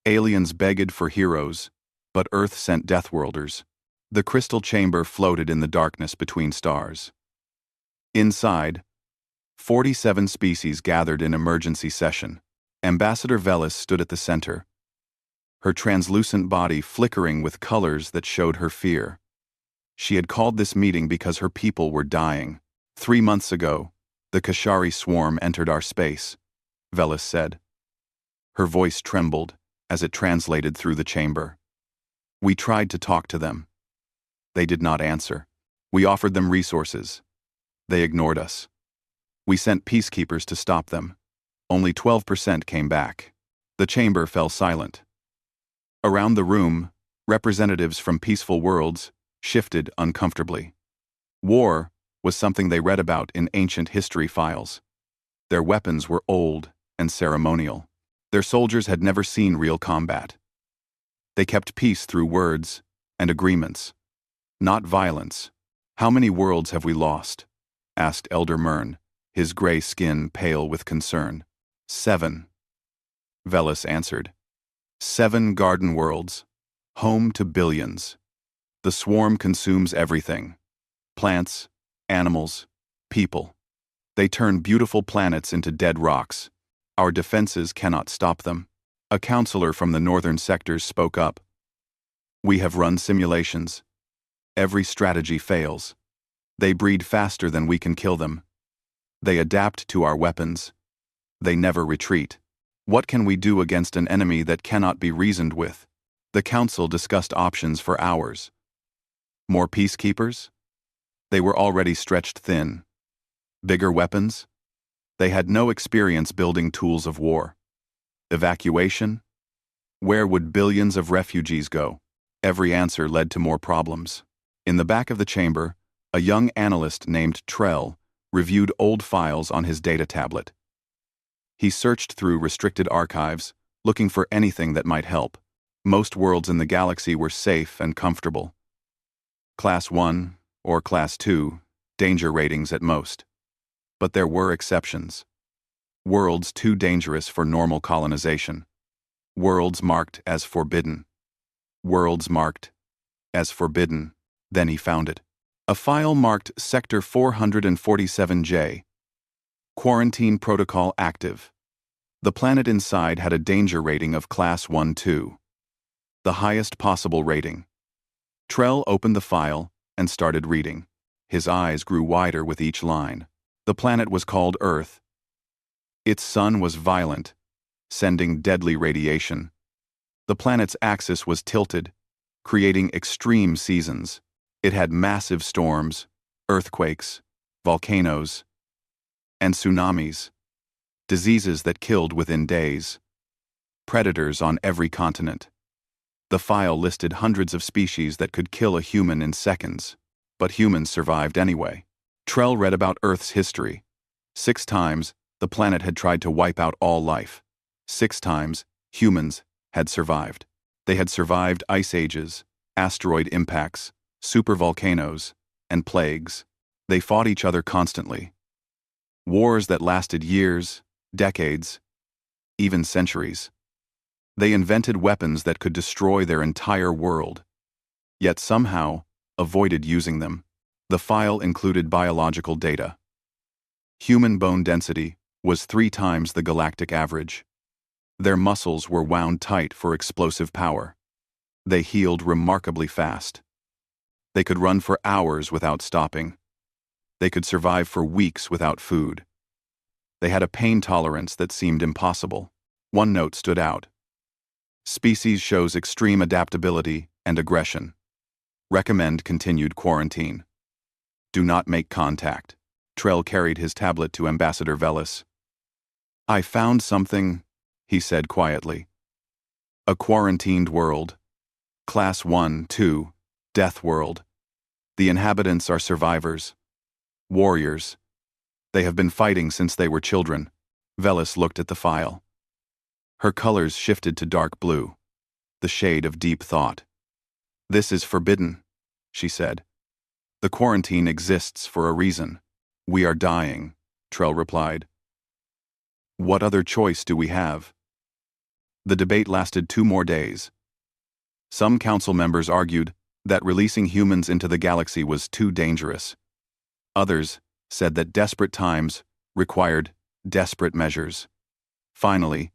Aliens begged for heroes, but Earth sent Deathworlders. The crystal chamber floated in the darkness between stars. Inside, 47 species gathered in emergency session. Ambassador Velis stood at the center, her translucent body flickering with colors that showed her fear. She had called this meeting because her people were dying. 3 months ago, the Kashari swarm entered our space, Velis said. Her voice trembled as it translated through the chamber. We tried to talk to them. They did not answer. We offered them resources. They ignored us. We sent peacekeepers to stop them. Only 12% came back. The chamber fell silent. Around the room, representatives from peaceful worlds shifted uncomfortably. War was something they read about in ancient history files. Their weapons were old and ceremonial. Their soldiers had never seen real combat. They kept peace through words and agreements, not violence. How many worlds have we lost? Asked Elder Mern, his gray skin pale with concern. 7. Velis answered. 7 garden worlds, home to billions. The swarm consumes everything. Plants, animals, people. They turn beautiful planets into dead rocks. Our defenses cannot stop them. A counselor from the northern sectors spoke up. We have run simulations. Every strategy fails. They breed faster than we can kill them. They adapt to our weapons. They never retreat. What can we do against an enemy that cannot be reasoned with? The council discussed options for hours. More peacekeepers? They were already stretched thin. Bigger weapons? They had no experience building tools of war. Evacuation? Where would billions of refugees go? Every answer led to more problems. In the back of the chamber, a young analyst named Trell reviewed old files on his data tablet. He searched through restricted archives, looking for anything that might help. Most worlds in the galaxy were safe and comfortable. Class 1 or Class 2, danger ratings at most. But there were exceptions. Worlds too dangerous for normal colonization. Worlds marked as forbidden. Worlds marked as forbidden. Then he found it. A file marked Sector 447J. Quarantine protocol active. The planet inside had a danger rating of Class 1-2. The highest possible rating. Trell opened the file and started reading. His eyes grew wider with each line. The planet was called Earth. Its sun was violent, sending deadly radiation. The planet's axis was tilted, creating extreme seasons. It had massive storms, earthquakes, volcanoes, and tsunamis, diseases that killed within days, predators on every continent. The file listed hundreds of species that could kill a human in seconds, but humans survived anyway. Trell read about Earth's history. 6 times, the planet had tried to wipe out all life. 6 times, humans had survived. They had survived ice ages, asteroid impacts, supervolcanoes, and plagues. They fought each other constantly. Wars that lasted years, decades, even centuries. They invented weapons that could destroy their entire world, yet somehow avoided using them. The file included biological data. Human bone density was 3 times the galactic average. Their muscles were wound tight for explosive power. They healed remarkably fast. They could run for hours without stopping. They could survive for weeks without food. They had a pain tolerance that seemed impossible. One note stood out. Species shows extreme adaptability and aggression. Recommend continued quarantine. Do not make contact. Trell carried his tablet to Ambassador Velis. I found something, he said quietly. A quarantined world. Class 1-2, Death World. The inhabitants are survivors. Warriors. They have been fighting since they were children. Velis looked at the file. Her colors shifted to dark blue, the shade of deep thought. This is forbidden, she said. The quarantine exists for a reason. We are dying, Trell replied. What other choice do we have? The debate lasted 2 more days. Some council members argued that releasing humans into the galaxy was too dangerous. Others said that desperate times required desperate measures. Finally,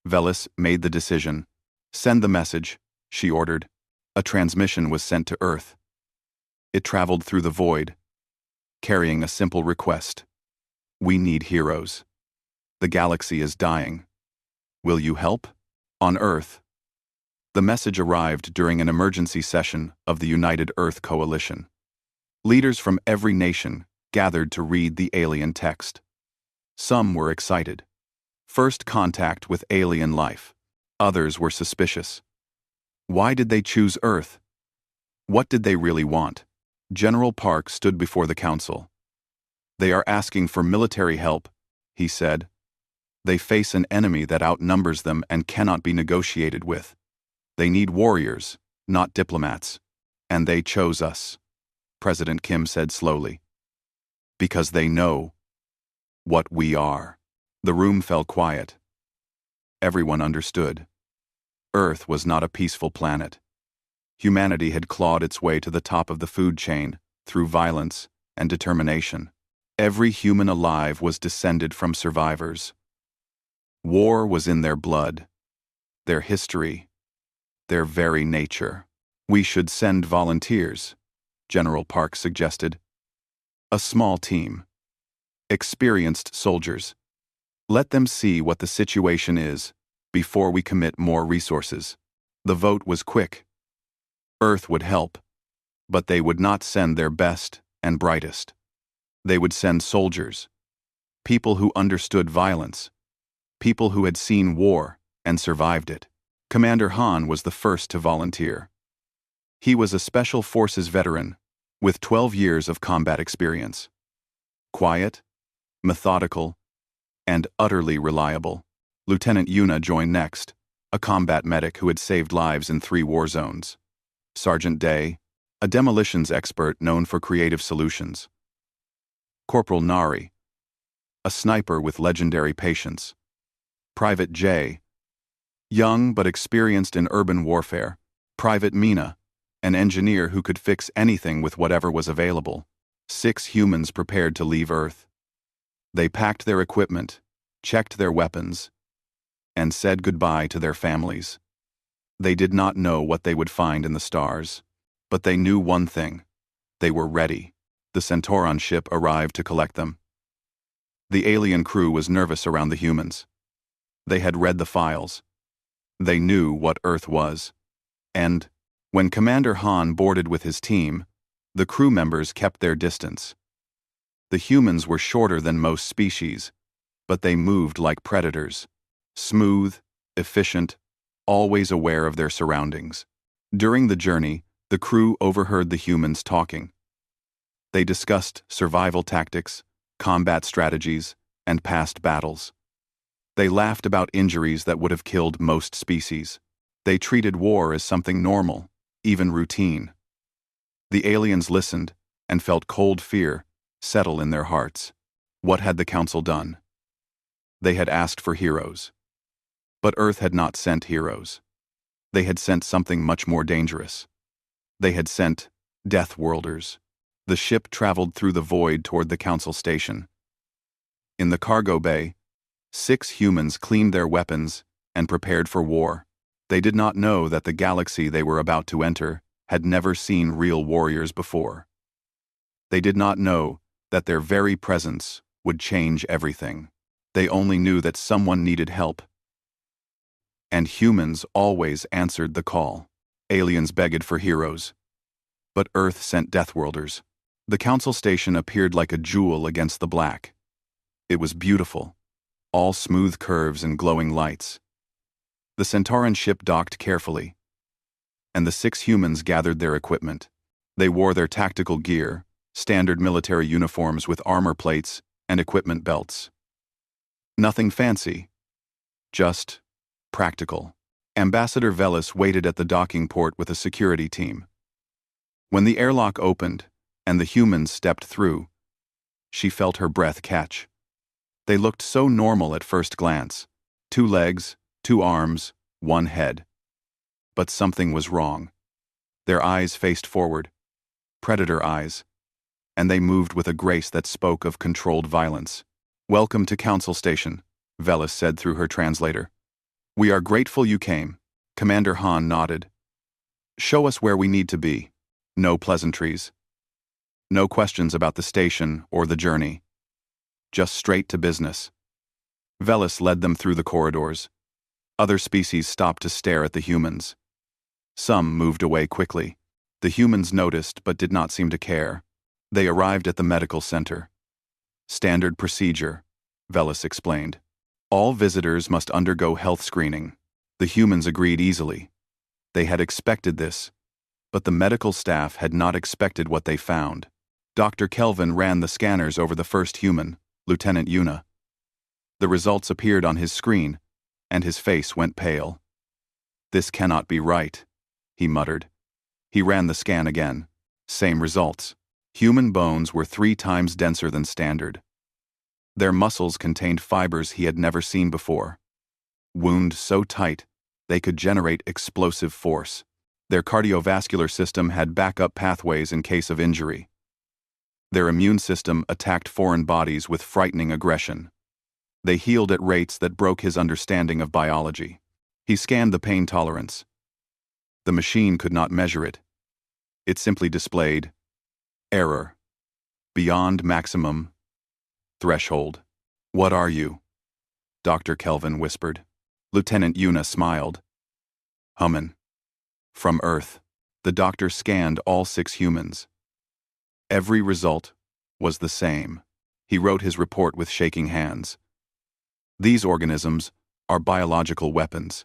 Velis made the decision. Send the message, she ordered. A transmission was sent to Earth. It traveled through the void, carrying a simple request. We need heroes. The galaxy is dying. Will you help? On Earth. The message arrived during an emergency session of the United Earth Coalition. Leaders from every nation gathered to read the alien text. Some were excited. First contact with alien life. Others were suspicious. Why did they choose Earth? What did they really want? General Park stood before the council. They are asking for military help, he said. They face an enemy that outnumbers them and cannot be negotiated with. They need warriors, not diplomats. And they chose us, President Kim said slowly. Because they know what we are. The room fell quiet. Everyone understood. Earth was not a peaceful planet. Humanity had clawed its way to the top of the food chain through violence and determination. Every human alive was descended from survivors. War was in their blood, their history, their very nature. We should send volunteers, General Park suggested. A small team. Experienced soldiers. Let them see what the situation is before we commit more resources. The vote was quick. Earth would help, but they would not send their best and brightest. They would send soldiers, people who understood violence, people who had seen war and survived it. Commander Han was the first to volunteer. He was a Special Forces veteran with 12 years of combat experience. Quiet, methodical, and utterly reliable. Lieutenant Yuna joined next, a combat medic who had saved lives in 3 war zones. Sergeant Day, a demolitions expert known for creative solutions. Corporal Nari, a sniper with legendary patience. Private J, young but experienced in urban warfare. Private Mina, an engineer who could fix anything with whatever was available. 6 humans prepared to leave Earth. They packed their equipment, checked their weapons, and said goodbye to their families. They did not know what they would find in the stars, but they knew one thing. They were ready. The Centauran ship arrived to collect them. The alien crew was nervous around the humans. They had read the files. They knew what Earth was. And, when Commander Han boarded with his team, the crew members kept their distance. The humans were shorter than most species, but they moved like predators. Smooth, efficient, always aware of their surroundings. During the journey, the crew overheard the humans talking. They discussed survival tactics, combat strategies, and past battles. They laughed about injuries that would have killed most species. They treated war as something normal, even routine. The aliens listened and felt cold fear settle in their hearts. What had the council done? They had asked for heroes. But Earth had not sent heroes. They had sent something much more dangerous. They had sent Deathworlders. The ship traveled through the void toward the council station. In the cargo bay, 6 humans cleaned their weapons and prepared for war. They did not know that the galaxy they were about to enter had never seen real warriors before. They did not know that their very presence would change everything. They only knew that someone needed help. And humans always answered the call. Aliens begged for heroes. But Earth sent Deathworlders. The council station appeared like a jewel against the black. It was beautiful, all smooth curves and glowing lights. The Centauran ship docked carefully, and the 6 humans gathered their equipment. They wore their tactical gear, standard military uniforms with armor plates and equipment belts. Nothing fancy, just practical. Ambassador Velis waited at the docking port with a security team. When the airlock opened and the humans stepped through, she felt her breath catch. They looked so normal at first glance. 2 legs, 2 arms, one head. But something was wrong. Their eyes faced forward, predator eyes, and they moved with a grace that spoke of controlled violence. "Welcome to Council Station," Velis said through her translator. "We are grateful you came." Commander Han nodded. "Show us where we need to be. No pleasantries. No questions about the station or the journey. Just straight to business." Velis led them through the corridors. Other species stopped to stare at the humans. Some moved away quickly. The humans noticed but did not seem to care. They arrived at the medical center. "Standard procedure," Velis explained. "All visitors must undergo health screening." The humans agreed easily. They had expected this, but the medical staff had not expected what they found. Dr. Kelvin ran the scanners over the first human, Lieutenant Yuna. The results appeared on his screen, and his face went pale. "This cannot be right," he muttered. He ran the scan again. Same results. Human bones were 3 times denser than standard. Their muscles contained fibers he had never seen before. Wound so tight, they could generate explosive force. Their cardiovascular system had backup pathways in case of injury. Their immune system attacked foreign bodies with frightening aggression. They healed at rates that broke his understanding of biology. He scanned the pain tolerance. The machine could not measure it. It simply displayed error. Beyond maximum threshold. "What are you?" Dr. Kelvin whispered. Lieutenant Yuna smiled. "Human. From Earth." The doctor scanned all 6 humans. Every result was the same. He wrote his report with shaking hands. "These organisms are biological weapons.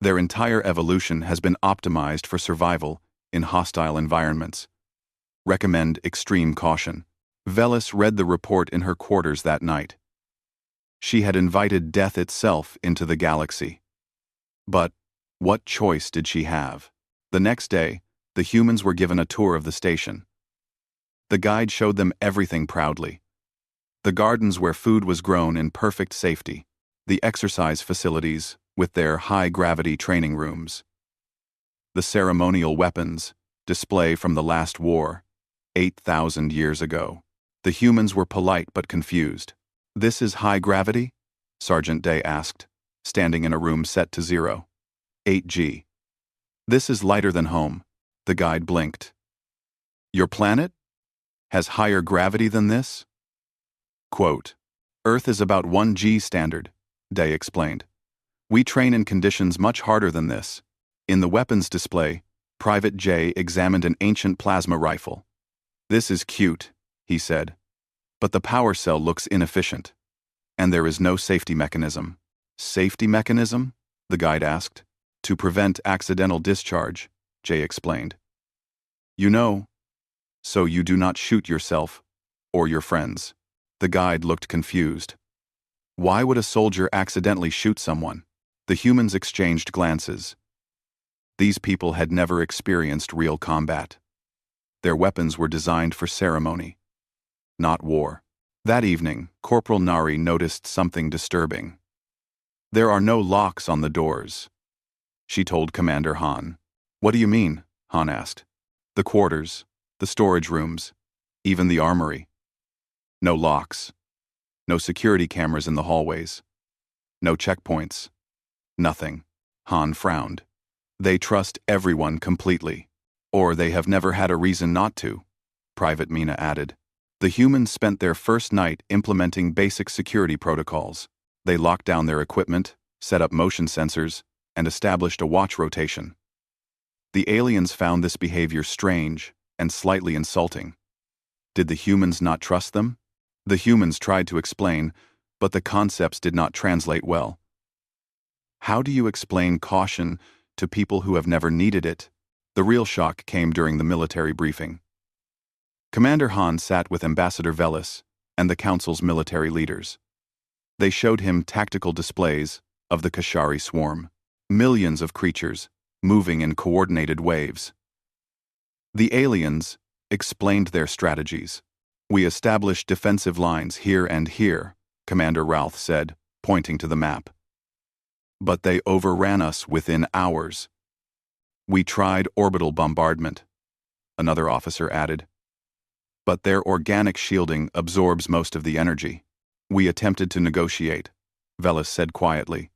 Their entire evolution has been optimized for survival in hostile environments. Recommend extreme caution." Velis read the report in her quarters that night. She had invited death itself into the galaxy. But what choice did she have? The next day, the humans were given a tour of the station. The guide showed them everything proudly. The gardens where food was grown in perfect safety, the exercise facilities with their high-gravity training rooms, the ceremonial weapons, display from the last war, 8,000 years ago. The humans were polite but confused. "This is high gravity?" Sergeant Day asked, standing in a room set to 0. 8G. "This is lighter than home." The guide blinked. "Your planet has higher gravity than this?" Quote, "Earth is about 1G standard," Day explained. "We train in conditions much harder than this." In the weapons display, Private J examined an ancient plasma rifle. "This is cute," he said, "but the power cell looks inefficient. And there is no safety mechanism." "Safety mechanism?" the guide asked. "To prevent accidental discharge," Jay explained. "You know, so you do not shoot yourself or your friends." The guide looked confused. Why would a soldier accidentally shoot someone? The humans exchanged glances. These people had never experienced real combat. Their weapons were designed for ceremony, not war. That evening, Corporal Nari noticed something disturbing. "There are no locks on the doors," she told Commander Han. "What do you mean?" Han asked. "The quarters, the storage rooms, even the armory. No locks. No security cameras in the hallways. No checkpoints. Nothing." Han frowned. "They trust everyone completely. Or they have never had a reason not to," Private Mina added. The humans spent their first night implementing basic security protocols. They locked down their equipment, set up motion sensors, and established a watch rotation. The aliens found this behavior strange and slightly insulting. Did the humans not trust them? The humans tried to explain, but the concepts did not translate well. How do you explain caution to people who have never needed it? The real shock came during the military briefing. Commander Han sat with Ambassador Velis and the Council's military leaders. They showed him tactical displays of the Kashari swarm, millions of creatures moving in coordinated waves. The aliens explained their strategies. "We established defensive lines here and here," Commander Routh said, pointing to the map. But they overran us within hours. We tried orbital bombardment, another officer added. But their organic shielding absorbs most of the energy. We attempted to negotiate, Velis said quietly.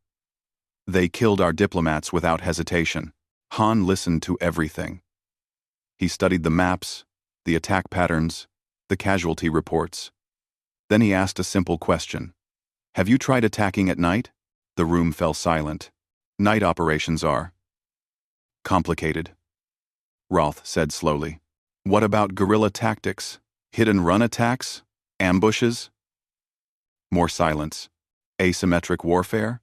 They killed our diplomats without hesitation. Han listened to everything. He studied the maps, the attack patterns, the casualty reports. Then he asked a simple question. Have you tried attacking at night? The room fell silent. Night operations are complicated, Roth said slowly. What about guerrilla tactics? Hit-and-run attacks? Ambushes? More silence. Asymmetric warfare?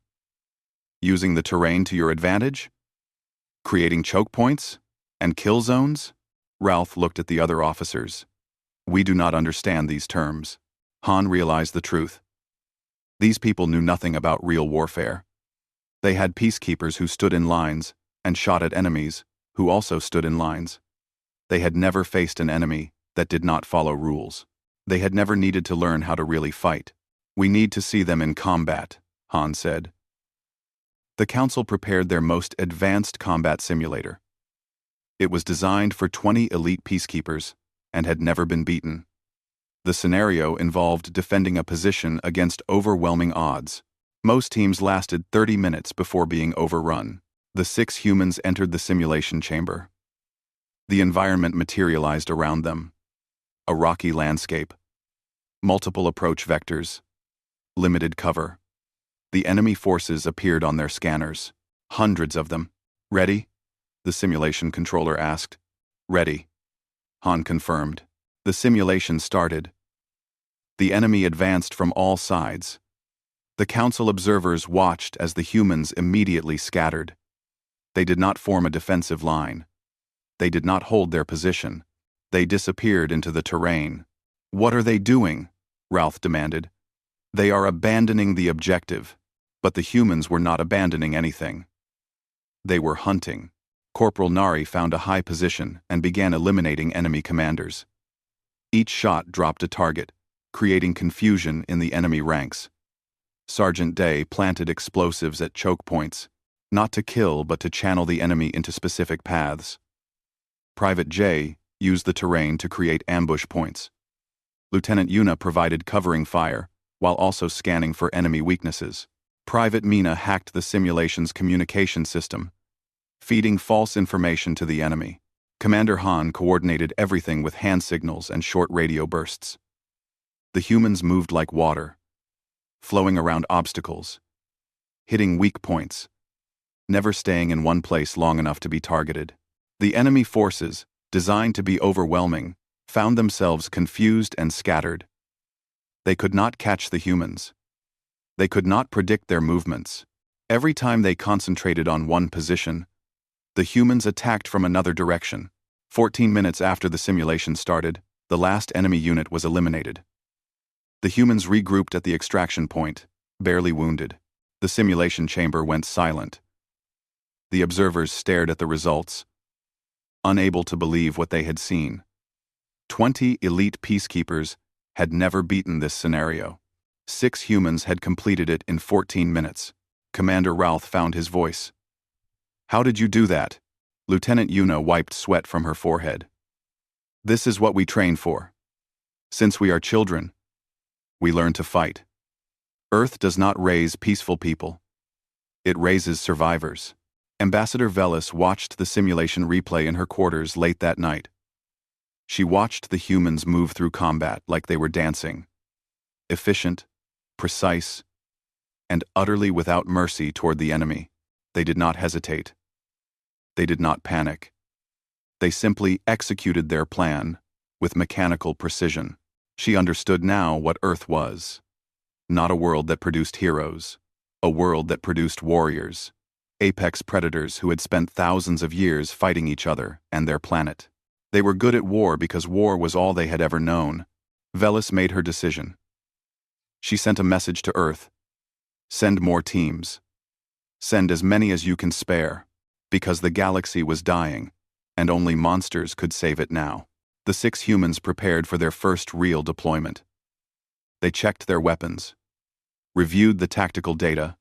Using the terrain to your advantage? Creating choke points? And kill zones? Ralph looked at the other officers. We do not understand these terms. Han realized the truth. These people knew nothing about real warfare. They had peacekeepers who stood in lines and shot at enemies who also stood in lines. They had never faced an enemy that did not follow rules. They had never needed to learn how to really fight. We need to see them in combat, Han said. The Council prepared their most advanced combat simulator. It was designed for 20 elite peacekeepers and had never been beaten. The scenario involved defending a position against overwhelming odds. Most teams lasted 30 minutes before being overrun. The 6 humans entered the simulation chamber. The environment materialized around them. A rocky landscape. Multiple approach vectors. Limited cover. The enemy forces appeared on their scanners. Hundreds of them. Ready? The simulation controller asked. Ready. Han confirmed. The simulation started. The enemy advanced from all sides. The Council observers watched as the humans immediately scattered. They did not form a defensive line. They did not hold their position. They disappeared into the terrain. What are they doing? Ralph demanded. They are abandoning the objective. But the humans were not abandoning anything. They were hunting. Corporal Nari found a high position and began eliminating enemy commanders. Each shot dropped a target, creating confusion in the enemy ranks. Sergeant Day planted explosives at choke points, not to kill but to channel the enemy into specific paths. Private J used the terrain to create ambush points. Lieutenant Yuna provided covering fire, while also scanning for enemy weaknesses. Private Mina hacked the simulation's communication system, feeding false information to the enemy. Commander Han coordinated everything with hand signals and short radio bursts. The humans moved like water, flowing around obstacles, hitting weak points, never staying in one place long enough to be targeted. The enemy forces, designed to be overwhelming, found themselves confused and scattered. They could not catch the humans. They could not predict their movements. Every time they concentrated on one position, the humans attacked from another direction. 14 minutes after the simulation started, the last enemy unit was eliminated. The humans regrouped at the extraction point, barely wounded. The simulation chamber went silent. The observers stared at the results, unable to believe what they had seen. 20 elite peacekeepers had never beaten this scenario. 6 humans had completed it in 14 minutes. Commander Ralph found his voice. How did you do that? Lieutenant Yuna wiped sweat from her forehead. This is what we train for. Since we are children, we learn to fight. Earth does not raise peaceful people. It raises survivors. Ambassador Velis watched the simulation replay in her quarters late that night. She watched the humans move through combat like they were dancing. Efficient, precise, and utterly without mercy toward the enemy. They did not hesitate. They did not panic. They simply executed their plan with mechanical precision. She understood now what Earth was. Not a world that produced heroes. A world that produced warriors. Apex predators who had spent thousands of years fighting each other and their planet. They were good at war because war was all they had ever known. Velis made her decision. She sent a message to Earth. Send more teams. Send as many as you can spare, because the galaxy was dying, and only monsters could save it now. The 6 humans prepared for their first real deployment. They checked their weapons, reviewed the tactical data,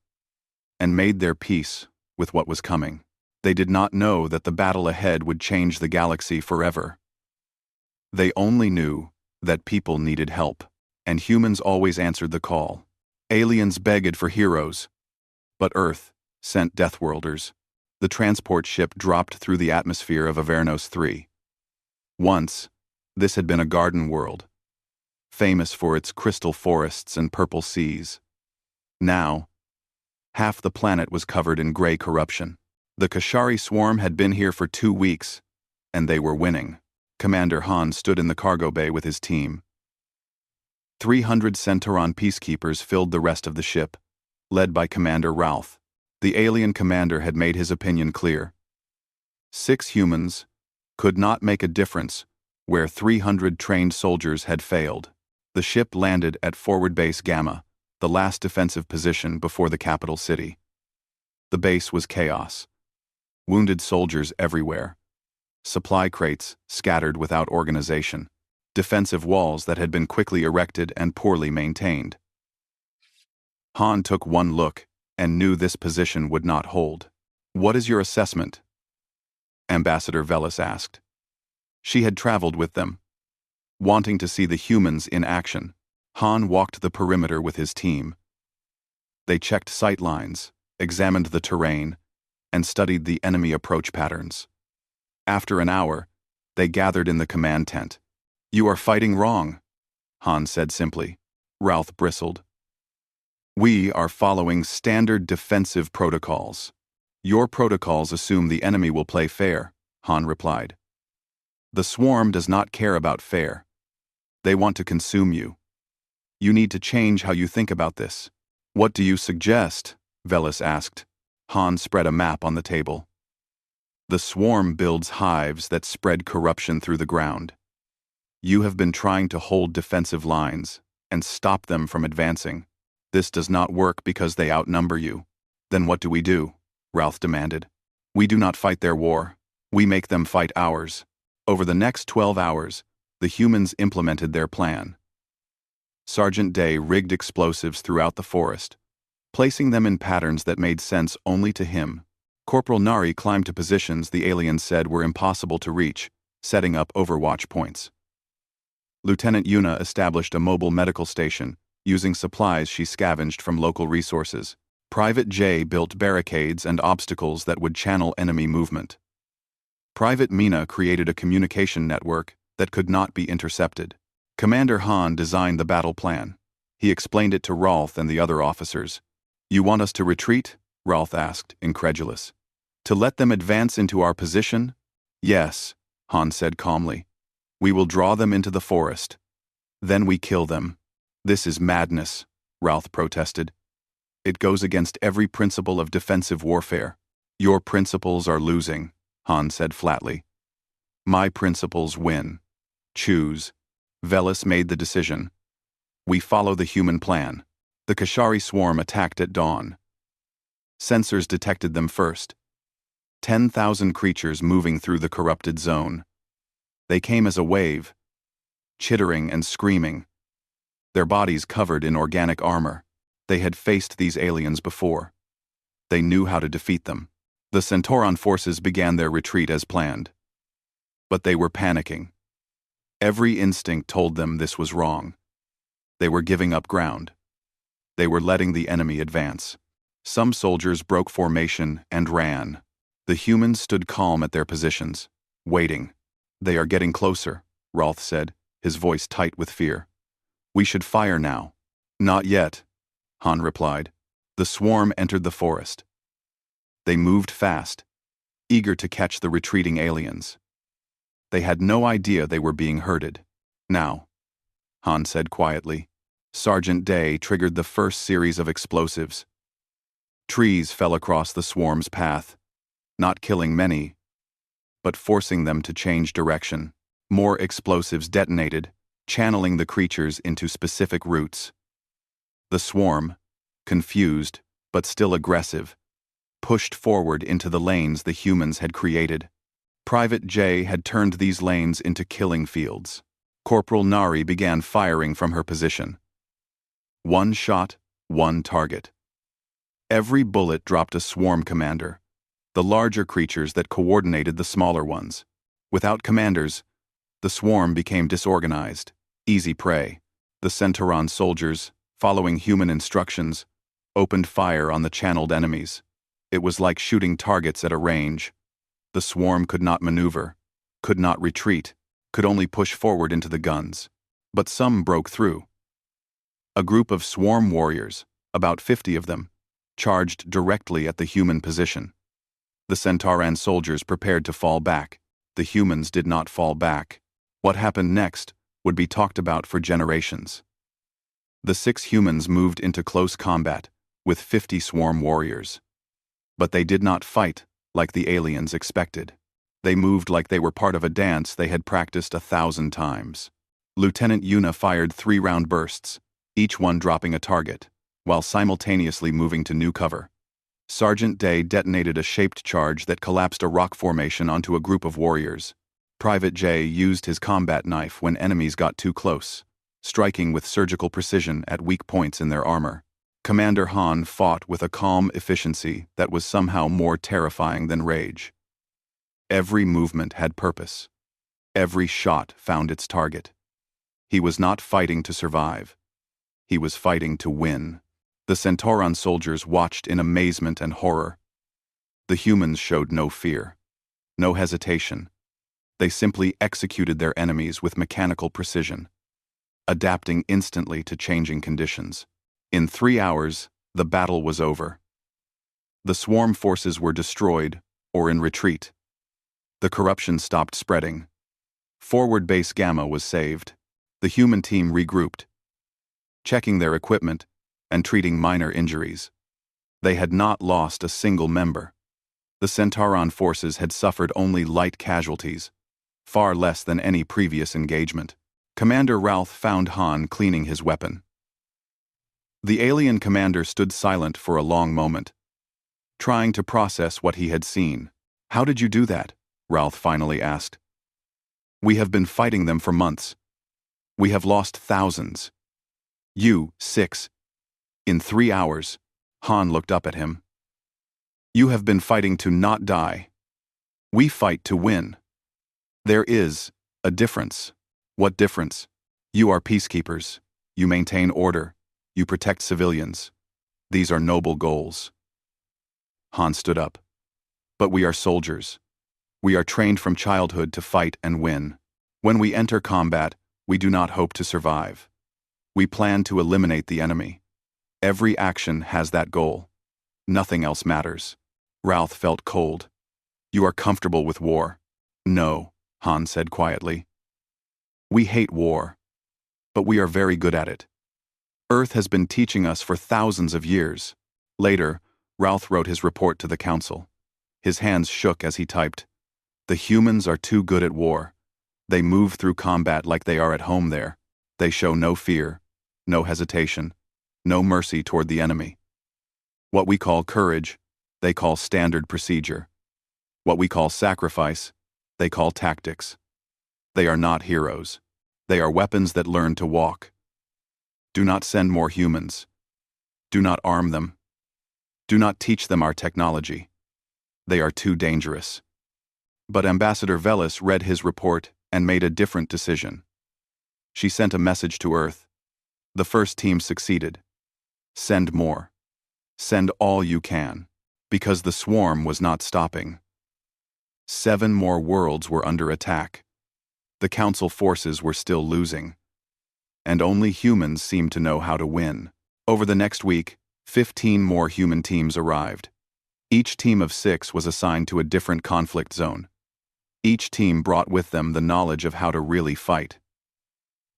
and made their peace with what was coming. They did not know that the battle ahead would change the galaxy forever. They only knew that people needed help, and humans always answered the call. Aliens begged for heroes, but Earth sent Deathworlders. The transport ship dropped through the atmosphere of Avernos 3. Once, this had been a garden world, famous for its crystal forests and purple seas. Now, half the planet was covered in gray corruption. The Kashari swarm had been here for 2 weeks, and they were winning. Commander Han stood in the cargo bay with his team. 300 Centauran peacekeepers filled the rest of the ship, led by Commander Ralph. The alien commander had made his opinion clear. 6 humans could not make a difference where 300 trained soldiers had failed. The ship landed at Forward Base Gamma, the last defensive position before the capital city. The base was chaos. Wounded soldiers everywhere. Supply crates scattered without organization. Defensive walls that had been quickly erected and poorly maintained. Han took one look and knew this position would not hold. "What is your assessment?" Ambassador Velis asked. She had traveled with them, wanting to see the humans in action. Han walked the perimeter with his team. They checked sight lines, examined the terrain, and studied the enemy approach patterns. After an hour, they gathered in the command tent. "You are fighting wrong," Han said simply. Ralph bristled. "We are following standard defensive protocols. Your protocols assume the enemy will play fair," Han replied. "The swarm does not care about fair. They want to consume you. You need to change how you think about this." "What do you suggest?" Velis asked. Han spread a map on the table. "The swarm builds hives that spread corruption through the ground. You have been trying to hold defensive lines and stop them from advancing. This does not work because they outnumber you." "Then what do we do?" Ralph demanded. "We do not fight their war. We make them fight ours." Over the next 12 hours, the humans implemented their plan. Sergeant Day rigged explosives throughout the forest, placing them in patterns that made sense only to him. Corporal Nari climbed to positions the aliens said were impossible to reach, setting up overwatch points. Lieutenant Yuna established a mobile medical station, using supplies she scavenged from local resources. Private J built barricades and obstacles that would channel enemy movement. Private Mina created a communication network that could not be intercepted. Commander Han designed the battle plan. He explained it to Rolf and the other officers. "You want us to retreat?" Rolf asked, incredulous. "To let them advance into our position?" "Yes," Han said calmly. "We will draw them into the forest. Then we kill them." "This is madness," Ralph protested. "It goes against every principle of defensive warfare." "Your principles are losing," Han said flatly. "My principles win. Choose." Velis made the decision. "We follow the human plan." The Kashari swarm attacked at dawn. Sensors detected them first. 10,000 creatures moving through the corrupted zone. They came as a wave, chittering and screaming, their bodies covered in organic armor. They had faced these aliens before. They knew how to defeat them. The Centauran forces began their retreat as planned. But they were panicking. Every instinct told them this was wrong. They were giving up ground. They were letting the enemy advance. Some soldiers broke formation and ran. The humans stood calm at their positions, waiting. "They are getting closer," Rolf said, his voice tight with fear. "We should fire now." "Not yet," Han replied. The swarm entered the forest. They moved fast, eager to catch the retreating aliens. They had no idea they were being herded. "Now," Han said quietly. Sergeant Day triggered the first series of explosives. Trees fell across the swarm's path, not killing many, but forcing them to change direction. More explosives detonated, channeling the creatures into specific routes. The swarm, confused but still aggressive, pushed forward into the lanes the humans had created. Private J had turned these lanes into killing fields. Corporal Nari began firing from her position. One shot, one target. Every bullet dropped a swarm commander, the larger creatures that coordinated the smaller ones. Without commanders, the swarm became disorganized, easy prey. The Centauran soldiers, following human instructions, opened fire on the channeled enemies. It was like shooting targets at a range. The swarm could not maneuver, could not retreat, could only push forward into the guns. But some broke through. A group of swarm warriors, about 50 of them, charged directly at the human position. The Centauran soldiers prepared to fall back. The humans did not fall back. What happened next would be talked about for generations. The 6 humans moved into close combat with 50 swarm warriors. But they did not fight like the aliens expected. They moved like they were part of a dance they had practiced 1,000 times. Lieutenant Yuna fired 3-round bursts, each one dropping a target, while simultaneously moving to new cover. Sergeant Day detonated a shaped charge that collapsed a rock formation onto a group of warriors. Private J used his combat knife when enemies got too close, striking with surgical precision at weak points in their armor. Commander Han fought with a calm efficiency that was somehow more terrifying than rage. Every movement had purpose. Every shot found its target. He was not fighting to survive. He was fighting to win. The Centauran soldiers watched in amazement and horror. The humans showed no fear, no hesitation. They simply executed their enemies with mechanical precision, adapting instantly to changing conditions. In 3 hours, the battle was over. The swarm forces were destroyed or in retreat. The corruption stopped spreading. Forward Base Gamma was saved. The human team regrouped, checking their equipment and treating minor injuries. They had not lost a single member. The Centauran forces had suffered only light casualties, far less than any previous engagement. Commander Ralph found Han cleaning his weapon. The alien commander stood silent for a long moment, trying to process what he had seen. "How did you do that?" Ralph finally asked. "We have been fighting them for months. We have lost thousands. You, 6. In 3 hours." Han looked up at him. "You have been fighting to not die. We fight to win. There is a difference." "What difference?" "You are peacekeepers. You maintain order. You protect civilians. These are noble goals." Han stood up. "But we are soldiers. We are trained from childhood to fight and win. When we enter combat, we do not hope to survive. We plan to eliminate the enemy. Every action has that goal. Nothing else matters." Ralph felt cold. "You are comfortable with war." "No," Han said quietly. "We hate war. But we are very good at it. Earth has been teaching us for thousands of years." Later, Ralph wrote his report to the council. His hands shook as he typed. "The humans are too good at war. They move through combat like they are at home there. They show no fear, no hesitation, no mercy toward the enemy. What we call courage, they call standard procedure. What we call sacrifice, they call tactics. They are not heroes. They are weapons that learn to walk. Do not send more humans. Do not arm them. Do not teach them our technology. They are too dangerous." But Ambassador Velis read his report and made a different decision. She sent a message to Earth. The first team succeeded. Send more. Send all you can, because the swarm was not stopping. 7 more worlds were under attack. The Council forces were still losing. And only humans seemed to know how to win. Over the next week, 15 more human teams arrived. Each team of 6 was assigned to a different conflict zone. Each team brought with them the knowledge of how to really fight.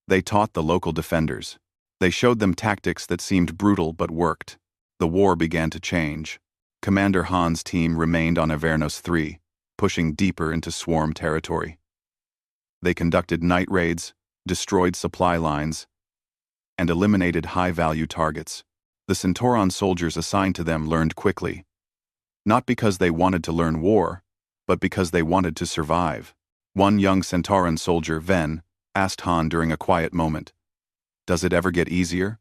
They taught the local defenders. They showed them tactics that seemed brutal but worked. The war began to change. Commander Han's team remained on Avernos 3, pushing deeper into swarm territory. They conducted night raids, destroyed supply lines, and eliminated high-value targets. The Centauran soldiers assigned to them learned quickly, not because they wanted to learn war, but because they wanted to survive. One young Centauran soldier, Ven, asked Han during a quiet moment, "Does it ever get easier?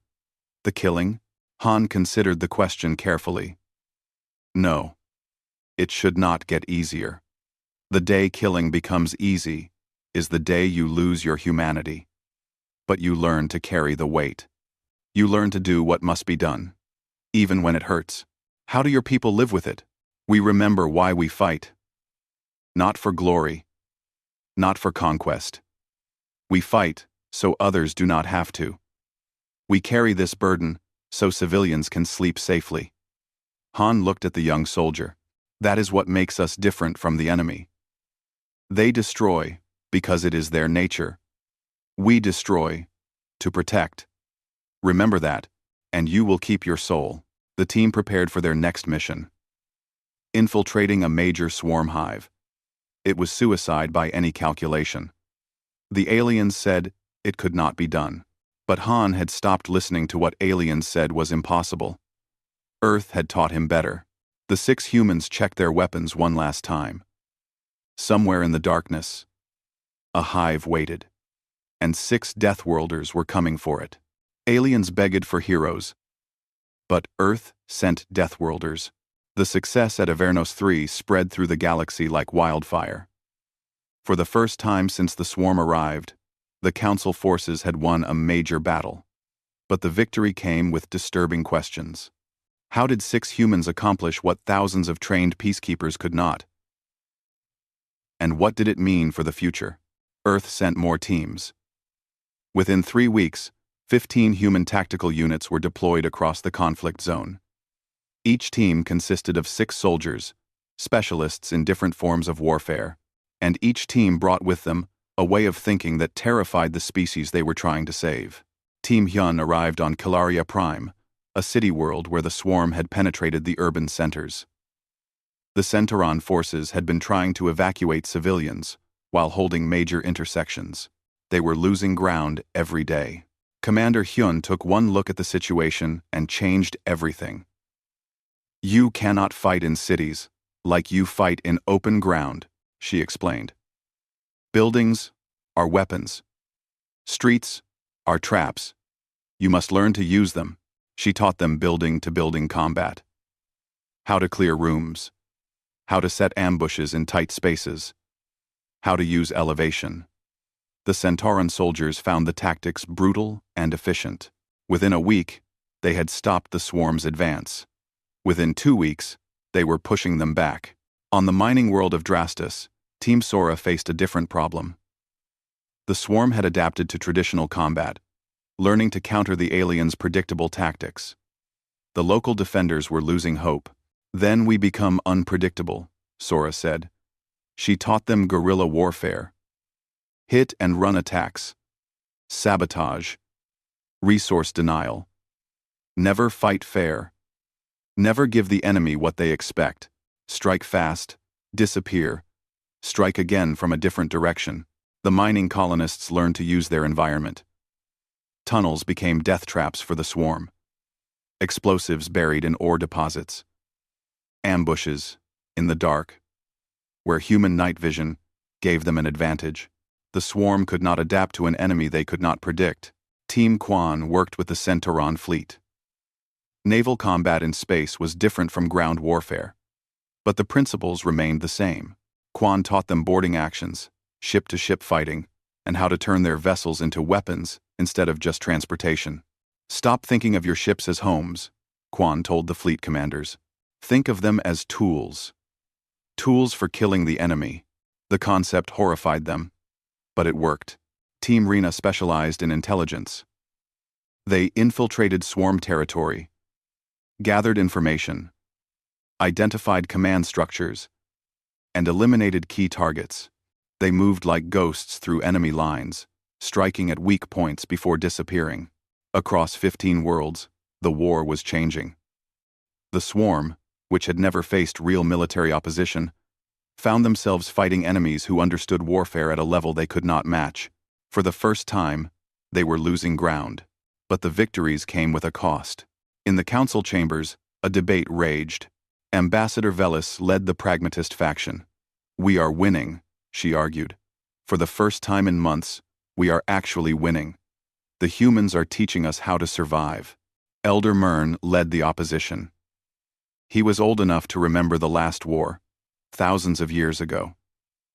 The killing?" Han considered the question carefully. No. It should not get easier. The day killing becomes easy is the day you lose your humanity. But you learn to carry the weight. You learn to do what must be done, even when it hurts. How do your people live with it? We remember why we fight. Not for glory. Not for conquest. We fight so others do not have to. We carry this burden so civilians can sleep safely. Han looked at the young soldier. That is what makes us different from the enemy. They destroy because it is their nature. We destroy to protect. Remember that, and you will keep your soul. The team prepared for their next mission. Infiltrating a major swarm hive. It was suicide by any calculation. The aliens said it could not be done. But Han had stopped listening to what aliens said was impossible. Earth had taught him better. The 6 humans checked their weapons one last time. Somewhere in the darkness, a hive waited. And 6 Deathworlders were coming for it. Aliens begged for heroes. But Earth sent Deathworlders. The success at Avernos 3 spread through the galaxy like wildfire. For the first time since the swarm arrived, the Council forces had won a major battle. But the victory came with disturbing questions. How did 6 humans accomplish what thousands of trained peacekeepers could not? And what did it mean for the future? Earth sent more teams. Within 3 weeks, 15 human tactical units were deployed across the conflict zone. Each team consisted of 6 soldiers, specialists in different forms of warfare, and each team brought with them a way of thinking that terrified the species they were trying to save. Team Hyun arrived on Kilaria Prime, a city world where the swarm had penetrated the urban centers. The Centauran forces had been trying to evacuate civilians while holding major intersections. They were losing ground every day. Commander Hyun took one look at the situation and changed everything. You cannot fight in cities like you fight in open ground, she explained. Buildings are weapons. Streets are traps. You must learn to use them. She taught them building-to-building combat. How to clear rooms. How to set ambushes in tight spaces. How to use elevation. The Centauran soldiers found the tactics brutal and efficient. Within a week, they had stopped the swarm's advance. Within 2 weeks, they were pushing them back. On the mining world of Drastus, Team Sora faced a different problem. The swarm had adapted to traditional combat, learning to counter the aliens' predictable tactics. The local defenders were losing hope. Then we become unpredictable, Sora said. She taught them guerrilla warfare. Hit and run attacks. Sabotage. Resource denial. Never fight fair. Never give the enemy what they expect. Strike fast. Disappear. Strike again from a different direction. The mining colonists learned to use their environment. Tunnels became death traps for the swarm. Explosives buried in ore deposits. Ambushes, in the dark, where human night vision gave them an advantage. The swarm could not adapt to an enemy they could not predict. Team Quan worked with the Centauran fleet. Naval combat in space was different from ground warfare, but the principles remained the same. Quan taught them boarding actions, ship-to-ship fighting, and how to turn their vessels into weapons instead of just transportation. Stop thinking of your ships as homes, Quan told the fleet commanders. Think of them as tools. Tools for killing the enemy. The concept horrified them, but it worked. Team Rena specialized in intelligence. They infiltrated swarm territory, gathered information, identified command structures, and eliminated key targets. They moved like ghosts through enemy lines, striking at weak points before disappearing. Across 15 worlds, the war was changing. The swarm, which had never faced real military opposition, found themselves fighting enemies who understood warfare at a level they could not match. For the first time, they were losing ground. But the victories came with a cost. In the council chambers, a debate raged. Ambassador Velis led the pragmatist faction. We are winning, she argued. For the first time in months, we are actually winning. The humans are teaching us how to survive. Elder Mern led the opposition. He was old enough to remember the last war, thousands of years ago.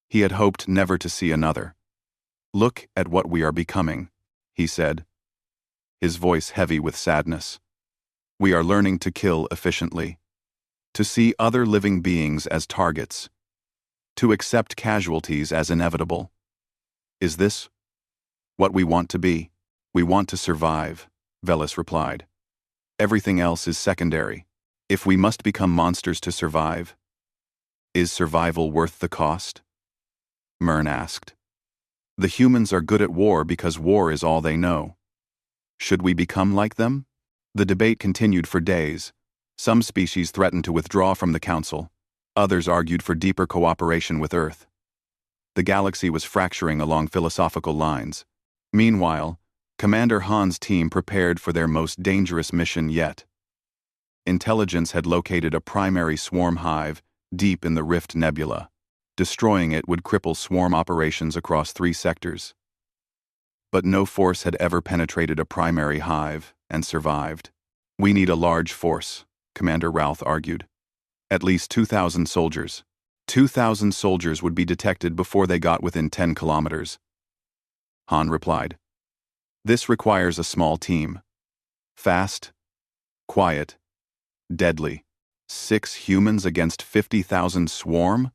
He had hoped never to see another. "Look at what we are becoming," he said, his voice heavy with sadness. "We are learning to kill efficiently, to see other living beings as targets, to accept casualties as inevitable. Is this what we want to be?" "We want to survive," Velis replied. "Everything else is secondary. If we must become monsters to survive, is survival worth the cost?" Mern asked. "The humans are good at war because war is all they know. Should we become like them?" The debate continued for days. Some species threatened to withdraw from the Council. Others argued for deeper cooperation with Earth. The galaxy was fracturing along philosophical lines. Meanwhile, Commander Han's team prepared for their most dangerous mission yet. Intelligence had located a primary swarm hive deep in the Rift Nebula. Destroying it would cripple swarm operations across 3 sectors. But no force had ever penetrated a primary hive and survived. "We need a large force," Commander Routh argued. "At least 2,000 soldiers. 2,000 soldiers would be detected before they got within 10 kilometers. Han replied. "This requires a small team. Fast, quiet, deadly. 6 humans against 50,000 swarm?"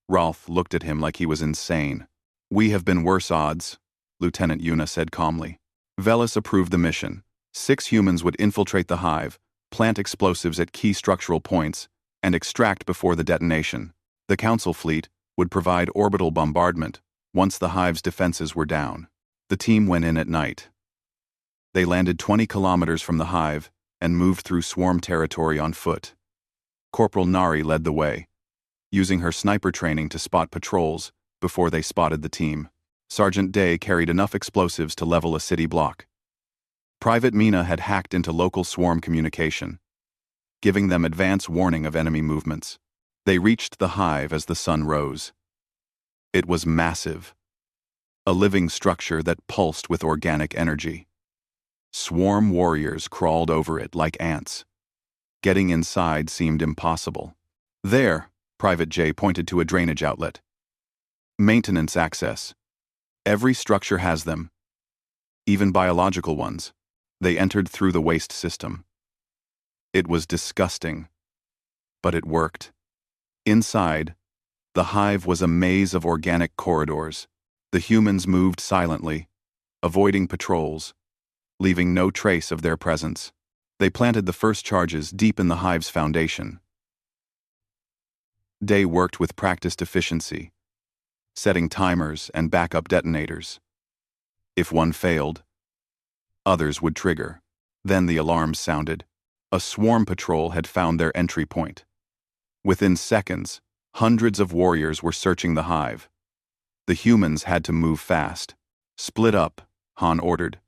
Rolf looked at him like he was insane. "We have been worse odds," Lieutenant Yuna said calmly. Velis approved the mission. 6 humans would infiltrate the hive, plant explosives at key structural points, and extract before the detonation. The Council fleet would provide orbital bombardment once the hive's defenses were down. The team went in at night. They landed 20 kilometers from the hive and moved through swarm territory on foot. Corporal Nari led the way, using her sniper training to spot patrols before they spotted the team. Sergeant Day carried enough explosives to level a city block. Private Mina had hacked into local swarm communication, giving them advance warning of enemy movements. They reached the hive as the sun rose. It was massive, a living structure that pulsed with organic energy. Swarm warriors crawled over it like ants. Getting inside seemed impossible. "There," Private J pointed to a drainage outlet. "Maintenance access. Every structure has them, even biological ones." They entered through the waste system. It was disgusting, but it worked. Inside, the hive was a maze of organic corridors. The humans moved silently, avoiding patrols, leaving no trace of their presence. They planted the first charges deep in the hive's foundation. Day worked with practiced efficiency, setting timers and backup detonators. If one failed, others would trigger. Then the alarms sounded. A swarm patrol had found their entry point. Within seconds, hundreds of warriors were searching the hive. The humans had to move fast. "Split up," Han ordered.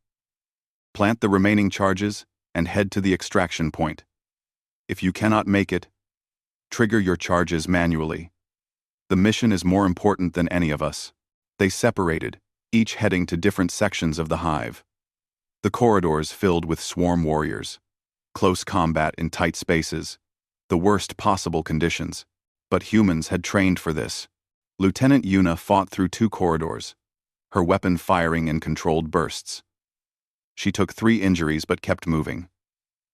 "Plant the remaining charges and head to the extraction point. If you cannot make it, trigger your charges manually. The mission is more important than any of us." They separated, each heading to different sections of the hive. The corridors filled with swarm warriors. Close combat in tight spaces. The worst possible conditions. But humans had trained for this. Lieutenant Yuna fought through 2 corridors, her weapon firing in controlled bursts. She took 3 injuries but kept moving.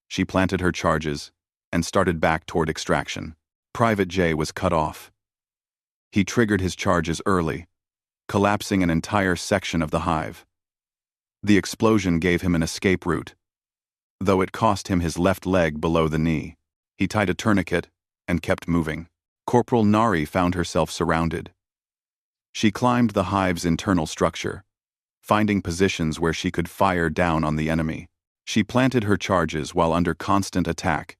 She planted her charges and started back toward extraction. Private J was cut off. He triggered his charges early, collapsing an entire section of the hive. The explosion gave him an escape route, though it cost him his left leg below the knee. He tied a tourniquet and kept moving. Corporal Nari found herself surrounded. She climbed the hive's internal structure, finding positions where she could fire down on the enemy. She planted her charges while under constant attack,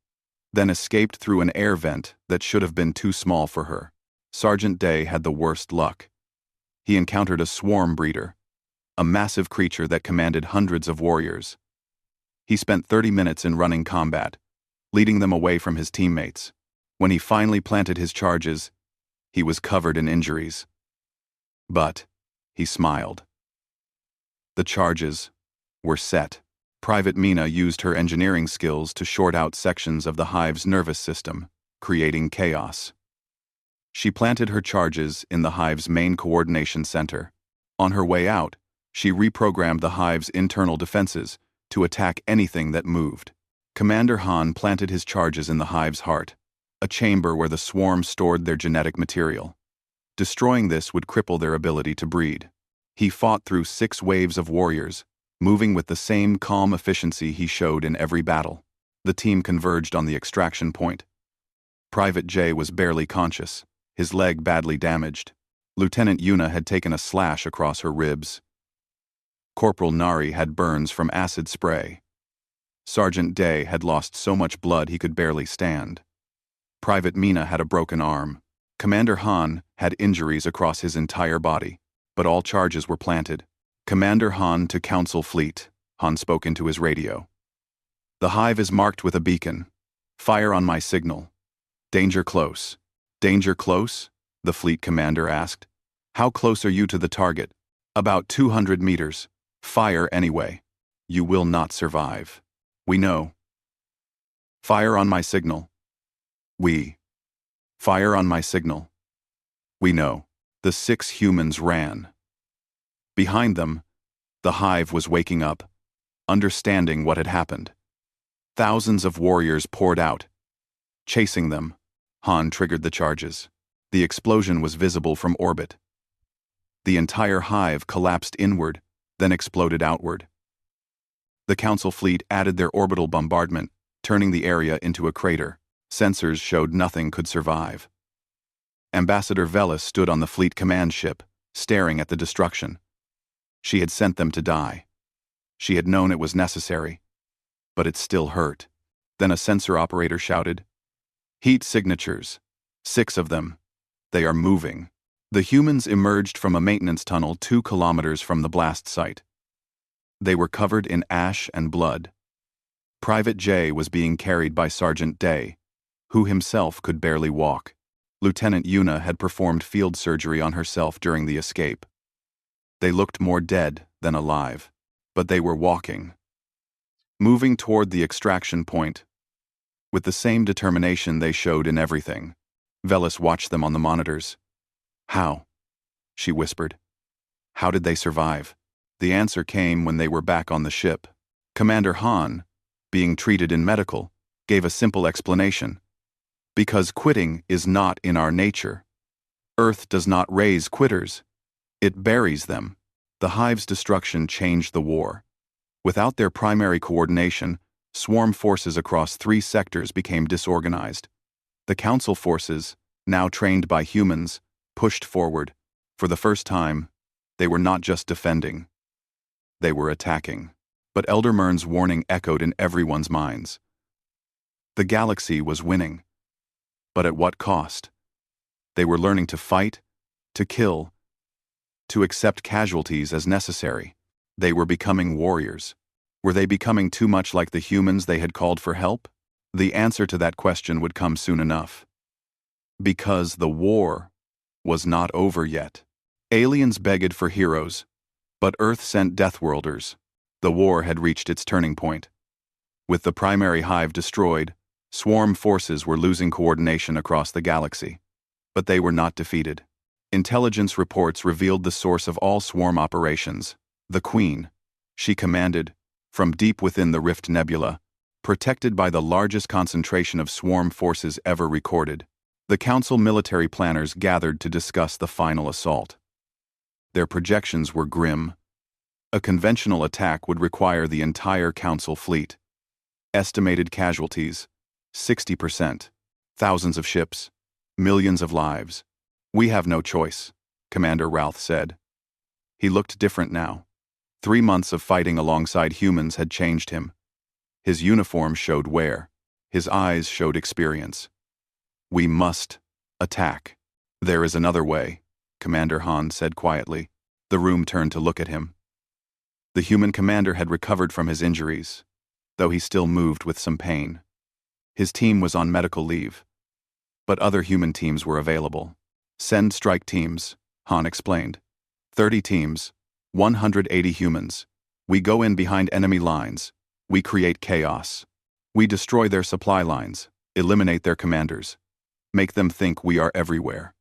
then escaped through an air vent that should have been too small for her. Sergeant Day had the worst luck. He encountered a swarm breeder, a massive creature that commanded hundreds of warriors. He spent 30 minutes in running combat, leading them away from his teammates. When he finally planted his charges, he was covered in injuries. But he smiled. The charges were set. Private Mina used her engineering skills to short out sections of the hive's nervous system, creating chaos. She planted her charges in the hive's main coordination center. On her way out, she reprogrammed the hive's internal defenses to attack anything that moved. Commander Han planted his charges in the hive's heart, a chamber where the swarm stored their genetic material. Destroying this would cripple their ability to breed. He fought through 6 waves of warriors, moving with the same calm efficiency he showed in every battle. The team converged on the extraction point. Private J was barely conscious, his leg badly damaged. Lieutenant Yuna had taken a slash across her ribs. Corporal Nari had burns from acid spray. Sergeant Day had lost so much blood he could barely stand. Private Mina had a broken arm. Commander Han had injuries across his entire body, but all charges were planted. Commander Han to Council Fleet, Han spoke into his radio. The hive is marked with a beacon. Fire on my signal. Danger close. Danger close? The fleet commander asked. How close are you to the target? About 200 meters. Fire anyway. You will not survive. We know. Fire on my signal. We. Fire on my signal. We know. The 6 humans ran. Behind them, the hive was waking up, understanding what had happened. Thousands of warriors poured out. Chasing them, Han triggered the charges. The explosion was visible from orbit. The entire hive collapsed inward, then exploded outward. The Council fleet added their orbital bombardment, turning the area into a crater. Sensors showed nothing could survive. Ambassador Velis stood on the fleet command ship, staring at the destruction. She had sent them to die. She had known it was necessary, but it still hurt. Then a sensor operator shouted, "Heat signatures. 6 of them. They are moving." The humans emerged from a maintenance tunnel 2 kilometers from the blast site. They were covered in ash and blood. Private J was being carried by Sergeant Day, who himself could barely walk. Lieutenant Yuna had performed field surgery on herself during the escape. They looked more dead than alive, but they were walking, moving toward the extraction point, with the same determination they showed in everything. Velis watched them on the monitors. How? She whispered. How did they survive? The answer came when they were back on the ship. Commander Han, being treated in medical, gave a simple explanation. Because quitting is not in our nature. Earth does not raise quitters. It buries them. The hive's destruction changed the war. Without their primary coordination, swarm forces across 3 sectors became disorganized. The Council forces, now trained by humans, pushed forward. For the first time, they were not just defending. They were attacking. But Elder Mern's warning echoed in everyone's minds. The galaxy was winning. But at what cost? They were learning to fight, to kill, to accept casualties as necessary. They were becoming warriors. Were they becoming too much like the humans they had called for help? The answer to that question would come soon enough. Because the war was not over yet. Aliens begged for heroes, but Earth sent Deathworlders. The war had reached its turning point. With the primary hive destroyed, swarm forces were losing coordination across the galaxy. But they were not defeated. Intelligence reports revealed the source of all swarm operations, the Queen. She commanded, from deep within the Rift Nebula, protected by the largest concentration of swarm forces ever recorded. The Council military planners gathered to discuss the final assault. Their projections were grim. A conventional attack would require the entire Council fleet. Estimated casualties, 60%. Thousands of ships, millions of lives. We have no choice, Commander Routh said. He looked different now. 3 months of fighting alongside humans had changed him. His uniform showed wear. His eyes showed experience. We must attack. There is another way, Commander Han said quietly. The room turned to look at him. The human commander had recovered from his injuries, though he still moved with some pain. His team was on medical leave, but other human teams were available. Send strike teams, Han explained. 30 teams, 180 humans. We go in behind enemy lines, We create chaos. We destroy their supply lines, eliminate their commanders, make them think we are everywhere.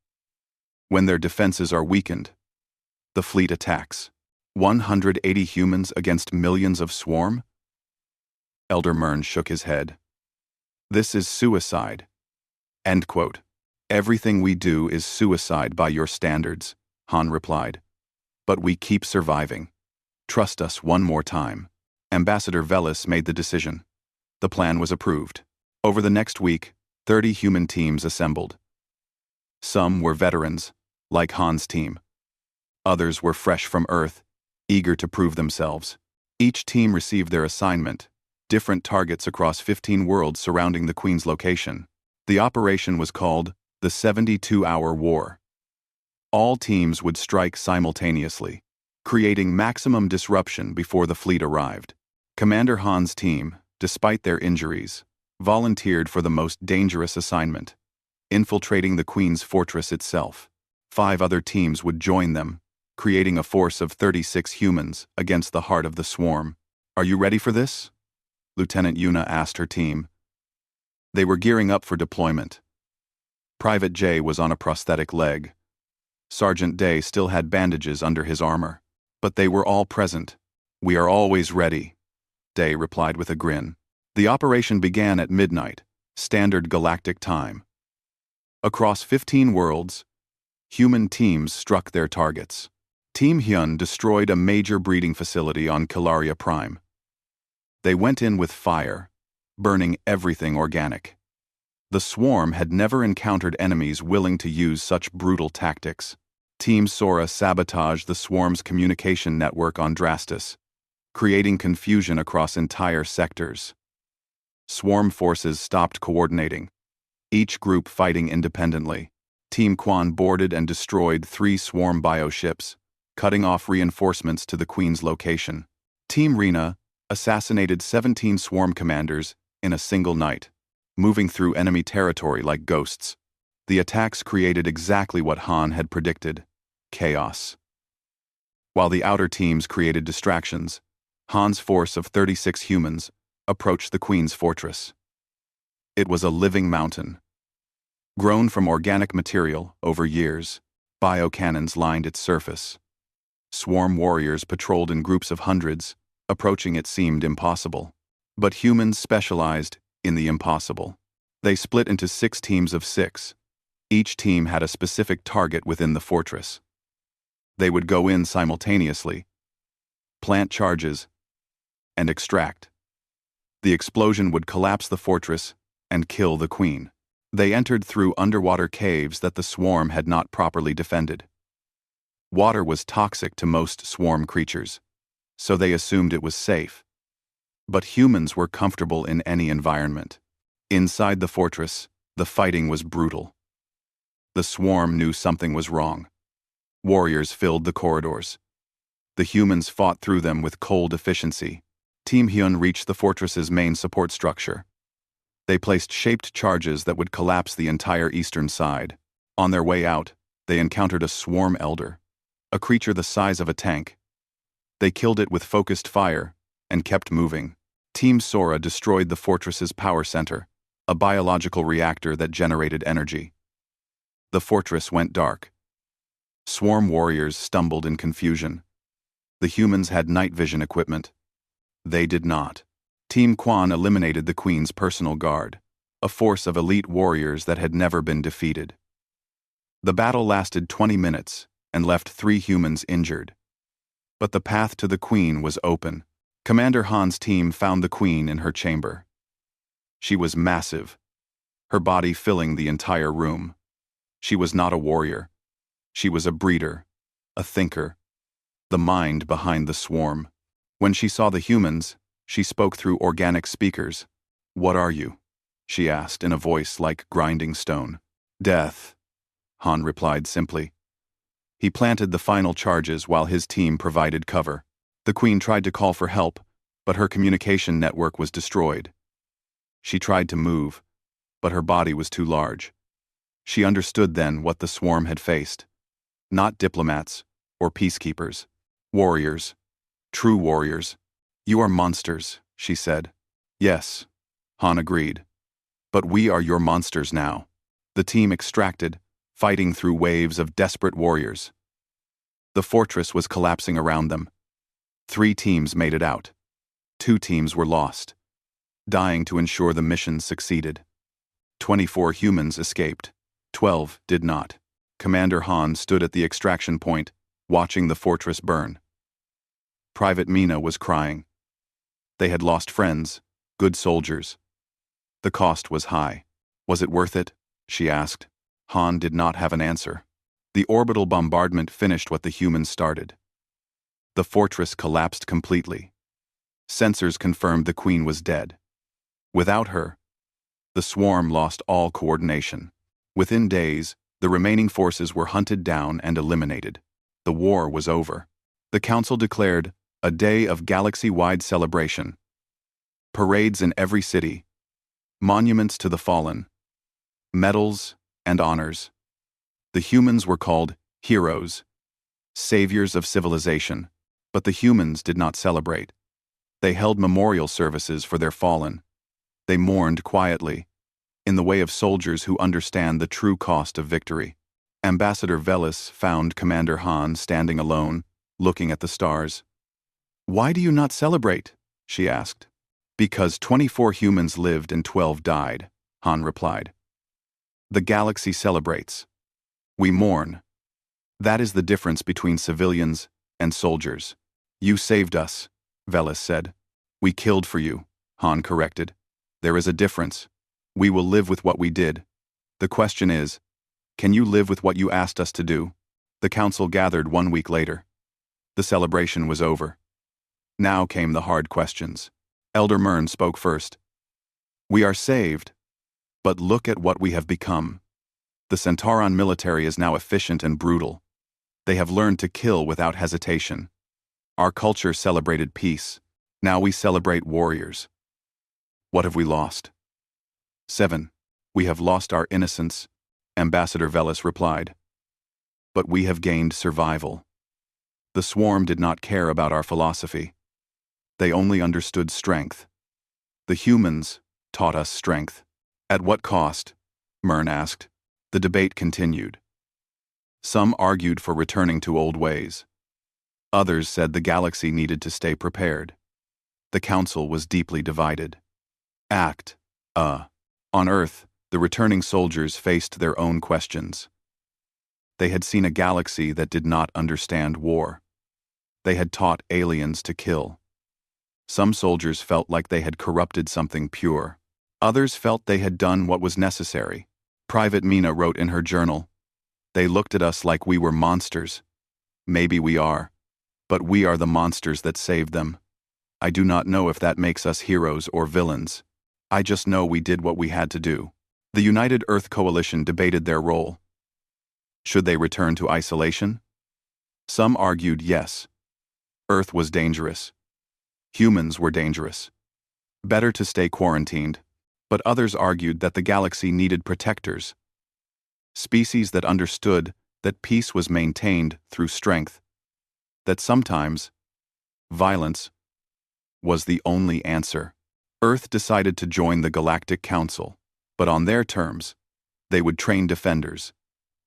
When their defenses are weakened, the fleet attacks. 180 humans against millions of swarm? Elder Mern shook his head. This is suicide. End quote. Everything we do is suicide by your standards, Han replied. But we keep surviving. Trust us one more time. Ambassador Velis made the decision. The plan was approved. Over the next week, 30 human teams assembled. Some were veterans, like Han's team. Others were fresh from Earth, eager to prove themselves. Each team received their assignment, different targets across 15 worlds surrounding the Queen's location. The operation was called the 72-Hour War. All teams would strike simultaneously, creating maximum disruption before the fleet arrived. Commander Han's team, despite their injuries, volunteered for the most dangerous assignment, infiltrating the Queen's fortress itself. 5 other teams would join them, creating a force of 36 humans against the heart of the swarm. Are you ready for this? Lieutenant Yuna asked her team. They were gearing up for deployment. Private J was on a prosthetic leg. Sergeant Day still had bandages under his armor. But they were all present. We are always ready, Day replied with a grin. The operation began at midnight, standard galactic time. Across 15 worlds, human teams struck their targets. Team Hyun destroyed a major breeding facility on Kilaria Prime. They went in with fire, burning everything organic. The swarm had never encountered enemies willing to use such brutal tactics. Team Sora sabotaged the swarm's communication network on Drastus, creating confusion across entire sectors. Swarm forces stopped coordinating, each group fighting independently. Team Quan boarded and destroyed 3 swarm bioships, cutting off reinforcements to the Queen's location. Team Rena assassinated 17 swarm commanders in a single night, moving through enemy territory like ghosts. The attacks created exactly what Han had predicted: chaos. While the outer teams created distractions, Han's force of 36 humans approached the Queen's fortress. It was a living mountain. Grown from organic material over years, biocannons lined its surface. Swarm warriors patrolled in groups of hundreds. Approaching it seemed impossible. But humans specialized in the impossible. They split into 6 teams of 6. Each team had a specific target within the fortress. They would go in simultaneously, plant charges, and extract. The explosion would collapse the fortress and kill the Queen. They entered through underwater caves that the swarm had not properly defended. Water was toxic to most swarm creatures, so they assumed it was safe. But humans were comfortable in any environment. Inside the fortress, the fighting was brutal. The swarm knew something was wrong. Warriors filled the corridors. The humans fought through them with cold efficiency. Team Hyun reached the fortress's main support structure. They placed shaped charges that would collapse the entire eastern side. On their way out, they encountered a swarm elder, a creature the size of a tank. They killed it with focused fire and kept moving. Team Sora destroyed the fortress's power center, a biological reactor that generated energy. The fortress went dark. Swarm warriors stumbled in confusion. The humans had night vision equipment. They did not. Team Quan eliminated the Queen's personal guard, a force of elite warriors that had never been defeated. The battle lasted 20 minutes and left 3 humans injured. But the path to the Queen was open. Commander Han's team found the Queen in her chamber. She was massive, her body filling the entire room. She was not a warrior. She was a breeder, a thinker, the mind behind the swarm. When she saw the humans, she spoke through organic speakers. "What are you?" she asked in a voice like grinding stone. "Death," Han replied simply. He planted the final charges while his team provided cover. The Queen tried to call for help, but her communication network was destroyed. She tried to move, but her body was too large. She understood then what the swarm had faced. Not diplomats or peacekeepers. Warriors. True warriors. "You are monsters," she said. Yes, Han agreed. But we are your monsters now. The team extracted, fighting through waves of desperate warriors. The fortress was collapsing around them. 3 teams made it out. 2 teams were lost, dying to ensure the mission succeeded. 24 humans escaped. 12 did not. Commander Han stood at the extraction point, watching the fortress burn. Private Mina was crying. They had lost friends, good soldiers. The cost was high. Was it worth it? She asked. Han did not have an answer. The orbital bombardment finished what the humans started. The fortress collapsed completely. Sensors confirmed the Queen was dead. Without her, the swarm lost all coordination. Within days, the remaining forces were hunted down and eliminated. The war was over. The Council declared a day of galaxy-wide celebration. Parades in every city, monuments to the fallen, medals and honors. The humans were called heroes, saviors of civilization, but the humans did not celebrate. They held memorial services for their fallen. They mourned quietly, in the way of soldiers who understand the true cost of victory. Ambassador Velis found Commander Han standing alone, looking at the stars. "Why do you not celebrate?" she asked. "Because 24 humans lived and 12 died," Han replied. "The galaxy celebrates. We mourn. That is the difference between civilians and soldiers." "You saved us," Velis said. "We killed for you," Han corrected. "There is a difference. We will live with what we did. The question is, can you live with what you asked us to do?" The council gathered 1 week later. The celebration was over. Now came the hard questions. Elder Mern spoke first. "We are saved, but look at what we have become. The Centauran military is now efficient and brutal. They have learned to kill without hesitation. Our culture celebrated peace. Now we celebrate warriors. What have we lost?" 7. "We have lost our innocence," Ambassador Velis replied. "But we have gained survival. The swarm did not care about our philosophy. They only understood strength. The humans taught us strength." "At what cost?" Mern asked. The debate continued. Some argued for returning to old ways. Others said the galaxy needed to stay prepared. The council was deeply divided. On Earth, the returning soldiers faced their own questions. They had seen a galaxy that did not understand war. They had taught aliens to kill. Some soldiers felt like they had corrupted something pure. Others felt they had done what was necessary. Private Mina wrote in her journal, "They looked at us like we were monsters. Maybe we are, but we are the monsters that saved them. I do not know if that makes us heroes or villains. I just know we did what we had to do." The United Earth Coalition debated their role. Should they return to isolation? Some argued yes. Earth was dangerous. Humans were dangerous. Better to stay quarantined. But others argued that the galaxy needed protectors. Species that understood that peace was maintained through strength. That sometimes violence was the only answer. Earth decided to join the Galactic Council, but on their terms. They would train defenders.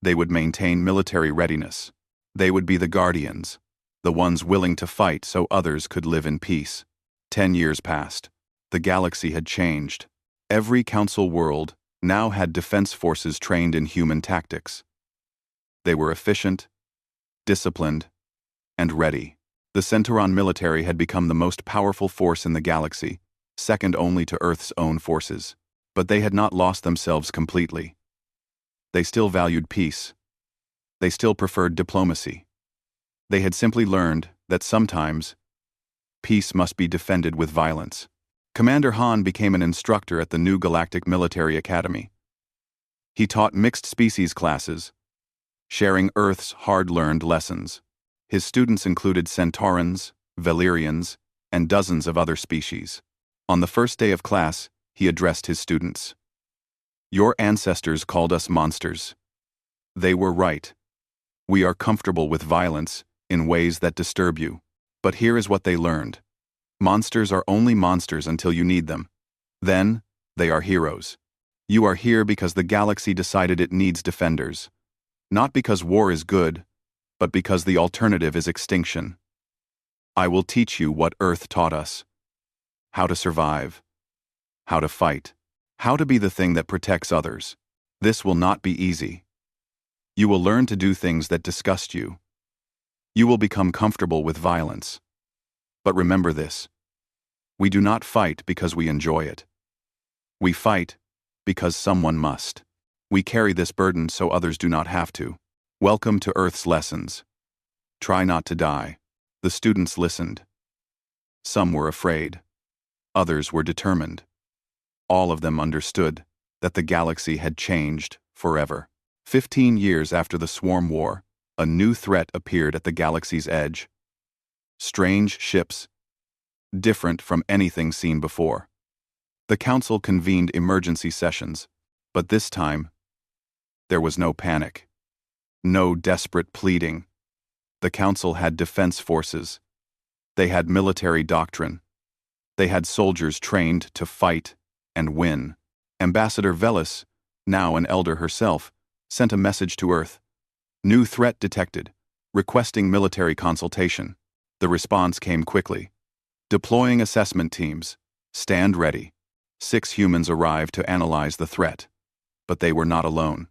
They would maintain military readiness. They would be the guardians, the ones willing to fight so others could live in peace. 10 years passed. The galaxy had changed. Every council world now had defense forces trained in human tactics. They were efficient, disciplined, and ready. The Centauran military had become the most powerful force in the galaxy, second only to Earth's own forces. But they had not lost themselves completely. They still valued peace. They still preferred diplomacy. They had simply learned that sometimes peace must be defended with violence. Commander Han became an instructor at the new Galactic Military Academy. He taught mixed species classes, sharing Earth's hard-learned lessons. His students included Centaurans, Valyrians, and dozens of other species. On the first day of class, he addressed his students. "Your ancestors called us monsters. They were right. We are comfortable with violence in ways that disturb you. But here is what they learned. Monsters are only monsters until you need them. Then, they are heroes. You are here because the galaxy decided it needs defenders. Not because war is good, but because the alternative is extinction. I will teach you what Earth taught us. How to survive. How to fight. How to be the thing that protects others. This will not be easy. You will learn to do things that disgust you. You will become comfortable with violence. But remember this. We do not fight because we enjoy it. We fight because someone must. We carry this burden so others do not have to. Welcome to Earth's lessons. Try not to die. The students listened. Some were afraid. Others were determined. All of them understood that the galaxy had changed forever. 15 years after the Swarm War, a new threat appeared at the galaxy's edge. Strange ships, different from anything seen before. The Council convened emergency sessions, but this time, there was no panic. No desperate pleading. The Council had defense forces. They had military doctrine. They had soldiers trained to fight and win. Ambassador Velis, now an elder herself, sent a message to Earth. New threat detected, requesting military consultation. The response came quickly. Deploying assessment teams. Stand ready. 6 humans arrived to analyze the threat. But they were not alone.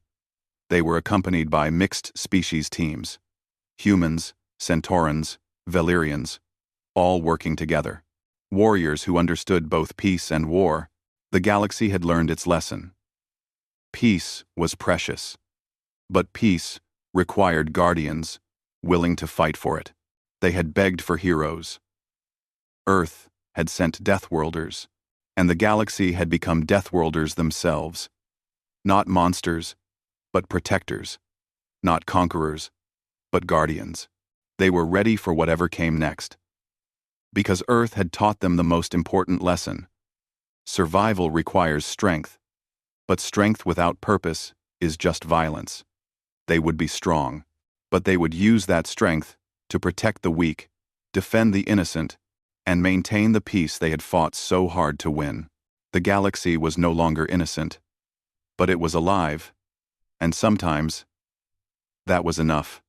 They were accompanied by mixed species teams. Humans, Centaurans, Valyrians, all working together. Warriors who understood both peace and war. The galaxy had learned its lesson. Peace was precious. But peace required guardians, willing to fight for it. They had begged for heroes. Earth had sent Deathworlders, and the galaxy had become Deathworlders themselves. Not monsters, but protectors. Not conquerors, but guardians. They were ready for whatever came next. Because Earth had taught them the most important lesson. Survival requires strength, but strength without purpose is just violence. They would be strong, but they would use that strength to protect the weak, defend the innocent, and maintain the peace they had fought so hard to win. The galaxy was no longer innocent, but it was alive, and sometimes that was enough.